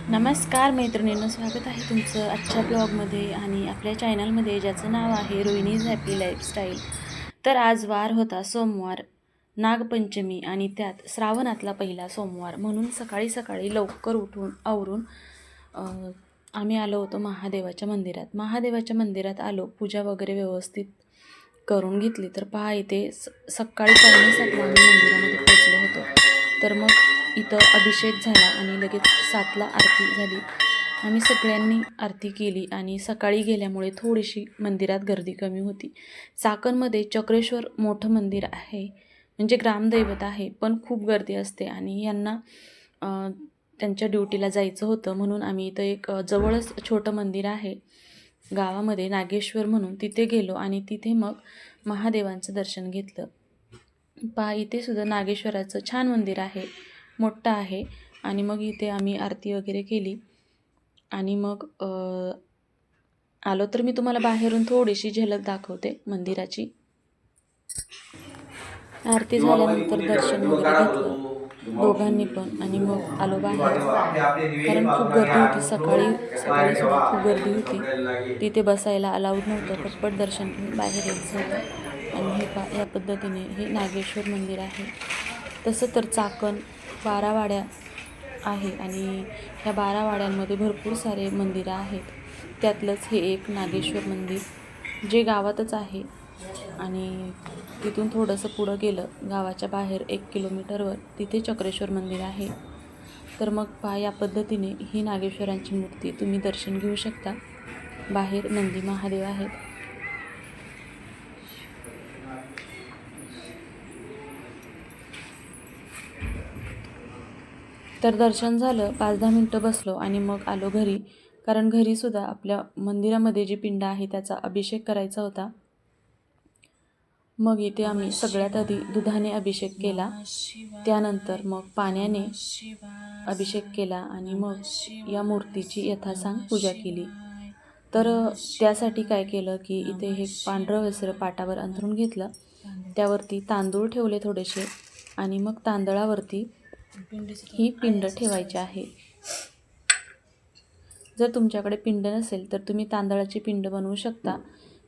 नमस्कार मैत्रिणींनो, स्वागत आहे तुमचं आजच्या ब्लॉगमध्ये आणि आपल्या चॅनलमध्ये, ज्याचं नाव आहे रोहिणीज हॅपी लाईफस्टाईल. तर आज वार होता सोमवार, नागपंचमी, आणि त्यात श्रावणातला पहिला सोमवार म्हणून सकाळी सकाळी लवकर उठून आवरून आम्ही आलो होतो महादेवाच्या मंदिरात. महादेवाच्या मंदिरात आलो, पूजा वगैरे व्यवस्थित करून घेतली. तर पहा, इथे सकाळी 7:45 आम्ही मंदिरामध्ये पोचलो होतो. तर मग इथं अभिषेक झाला आणि लगेच 7ला आरती झाली. आम्ही सगळ्यांनी आरती केली आणि सकाळी गेल्यामुळे थोडीशी मंदिरात गर्दी कमी होती. चाकणमध्ये चक्रेश्वर मोठं मंदिर आहे, म्हणजे ग्रामदैवत आहे, पण खूप गर्दी असते आणि यांना त्यांच्या ड्युटीला जायचं होतं म्हणून आम्ही इथं एक जवळच छोटं मंदिर आहे गावामध्ये, नागेश्वर म्हणून, तिथे गेलो आणि तिथे मग महादेवांचं दर्शन घेतलं. पहा, इथे सुद्धा नागेश्वराचं छान मंदिर आहे, मोठं आहे. आणि मग इथे आम्ही आरती वगैरे केली आणि मग आलो. तर मी तुम्हाला बाहेरून थोडीशी झलक दाखवते मंदिराची. आरती झाल्यानंतर दर्शन वगैरे घेतलं दोघांनी पण आणि मग आलो बाहेर, कारण खूप गर्दी होती. सकाळी सुद्धा खूप गर्दी होती. तिथे बसायला अलाउड नव्हतं, पटपट दर्शन घेऊन बाहेर यायचं होतं. आणि या पद्धतीने हे नागेश्वर मंदिर आहे. तसं तर चाकण 12 वाड्या आहे आणि ह्या 12 वाड्यांमध्ये भरपूर सारे मंदिरं आहेत. त्यातलंच हे एक नागेश्वर मंदिर, जे गावातच आहे. आणि तिथून थोडंसं पुढं गेलं, गावाच्या बाहेर 1 किलोमीटरवर, तिथे चक्रेश्वर मंदिर आहे. तर मग पहा, या पद्धतीने ही नागेश्वरांची मूर्ती तुम्ही दर्शन घेऊ शकता. बाहेर नंदी महादेव आहेत. तर दर्शन झालं, 5-10 मिनटं बसलो आणि मग आलो घरी, कारण घरीसुद्धा आपल्या मंदिरामध्ये जी पिंड आहे त्याचा अभिषेक करायचा होता. मग इथे आम्ही सगळ्यात आधी दुधाने अभिषेक केला, त्यानंतर मग पाण्याने अभिषेक केला आणि मग या मूर्तीची यथासांग पूजा केली. तर त्यासाठी काय केलं की इथे हे पांढरं वस्त्र पाटावर अंथरून घेतलं, त्यावरती तांदूळ ठेवले थोडेसे आणि मग तांदळावरती ही पिंड ठेवायची आहे. जर तुमच्याकडे पिंड नसेल तर तुम्ही तांदळाची पिंड बनवू शकता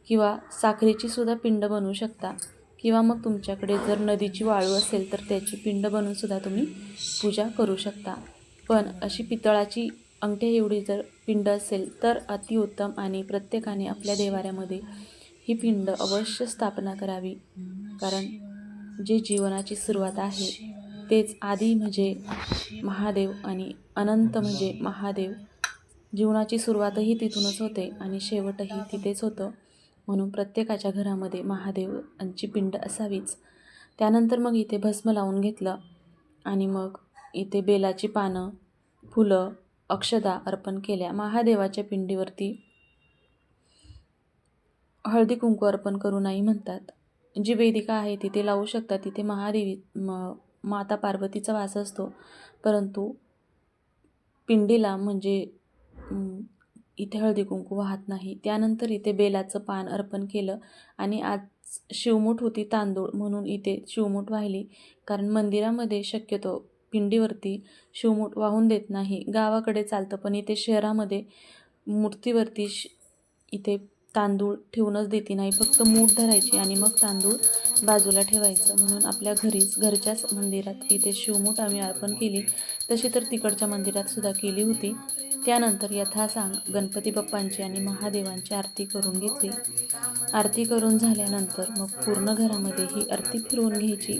किंवा साखरेची सुद्धा पिंड बनवू शकता, किंवा मग तुमच्याकडे जर नदीची वाळू असेल तर त्याची पिंड बनवून सुद्धा तुम्ही पूजा करू शकता. पण अशी पितळाची अंगठ्या एवढी जर पिंड असेल तर अतिउत्तम, आणि प्रत्येकाने आपल्या देवाऱ्यामध्ये ही पिंड अवश्य स्थापना करावी. कारण जे जीवनाची सुरुवात आहे तेच आदी म्हणजे महादेव आणि अनंत म्हणजे महादेव. जीवनाची सुरुवातही तिथूनच होते आणि शेवटही तिथेच होतं. म्हणून प्रत्येकाच्या घरामध्ये महादेवांची पिंड असावीच. त्यानंतर मग इथे भस्म लावून घेतलं आणि मग इथे बेलाची पानं, फुलं, अक्षदा अर्पण केल्या. महादेवाच्या पिंडीवरती हळदी कुंकू अर्पण करू नाही म्हणतात. जी वेदिका आहे तिथे लावू शकतात, तिथे महादेवी माता पार्वतीचा वास असतो, परंतु पिंडीला म्हणजे इथे हळदी कुंकू वाहत नाही. त्यानंतर इथे बेलाचं पान अर्पण केलं आणि आज शिवमूठ होती तांदूळ, म्हणून इथे शिवमूठ वाहिली. कारण मंदिरामध्ये शक्यतो पिंडीवरती शिवमूठ वाहून देत नाही, गावाकडे चालतं, पण इथे शहरामध्ये मूर्तीवरती इथे तांदूळ ठेवूनच देते नाही, फक्त मूठ धरायची आणि मग तांदूळ बाजूला ठेवायचं. म्हणून आपल्या घरच्याच मंदिरात इथे शिवमूठ आम्ही अर्पण केली. तशी तर तिकडच्या मंदिरात सुद्धा केली होती. त्यानंतर यथासांग गणपती बाप्पांची आणि महादेवांची आरती करून घेतली. आरती करून झाल्यानंतर मग पूर्ण घरामध्ये ही आरती फिरवून घ्यायची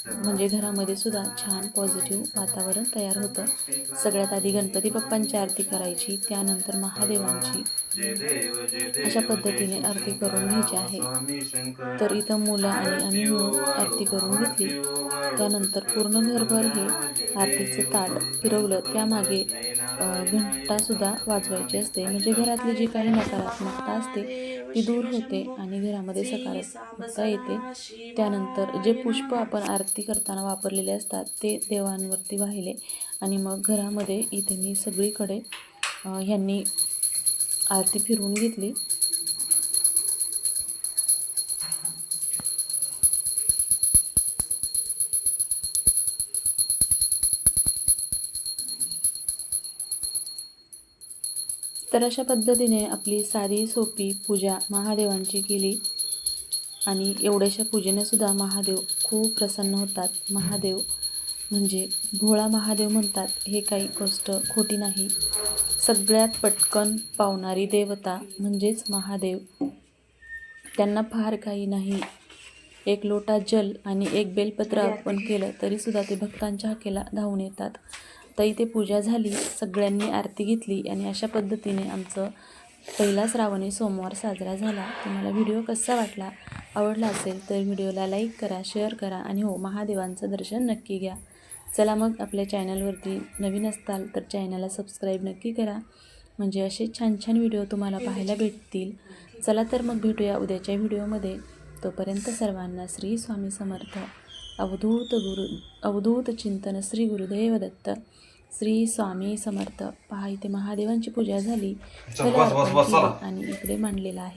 म्हणजे घरामध्ये सुद्धा छान पॉझिटिव्ह वातावरण तयार होतं. सगळ्यात आधी गणपती बाप्पांची आरती करायची, त्यानंतर महादेवांची, अशा पद्धतीने आरती करून घ्यायची आहे. तर इथं मुलं आणि आम्ही मिळून आरती करून घेतली. त्यानंतर पूर्ण घरभर हे आरतीचं ताट फिरवलं. त्यामागे घंटासुद्धा वाजवायची असते, म्हणजे घरातली जी काही नकारात्मकता असते ती दूर होते आणि घरामध्ये सकारात्मकता येते. त्यानंतर जे पुष्प आपण आरती करताना वापरलेले असतात ते देवांवरती वाहिले आणि मग घरामध्ये इथे मी सगळीकडे ह्यांनी आरती फिरवून घेतली. तर अशा पद्धतीने आपली साधी सोपी पूजा महादेवांची केली आणि एवढ्याशा पूजेने सुद्धा महादेव खूप प्रसन्न होतात. महादेव म्हणजे भोळा महादेव म्हणतात, हे काही गोष्ट खोटी नाही. सगळ्यात पटकन पावणारी देवता म्हणजेच महादेव. त्यांना फार काही नाही, एक लोटा जल आणि एक बेलपत्र अर्पण केलं तरीसुद्धा ते भक्तांच्या हाकेला धावून येतात. तर इथे पूजा झाली, सगळ्यांनी आरती घेतली आणि अशा पद्धतीने आमचं पहिला श्रावणी सोमवार साजरा झाला. तुम्हाला व्हिडिओ कसा वाटला, आवडला असेल तर व्हिडिओला लाईक करा, शेअर करा आणि हो, महादेवांचं दर्शन नक्की घ्या. चला मग, आपल्या चॅनलवरती नवीन असताल तर चॅनलला सबस्क्राईब नक्की करा, म्हणजे असे छान छान व्हिडिओ तुम्हाला पाहायला भेटतील. चला तर मग भेटूया उद्याच्या व्हिडिओमध्ये. तोपर्यंत सर्वांना श्री स्वामी समर्थ. अवधूत चिंतन श्री गुरुदेव दत्त. श्री स्वामी समर्थ. पहा, इथे महादेवांची पूजा झाली, आणि इकडे मांडलेला आहे.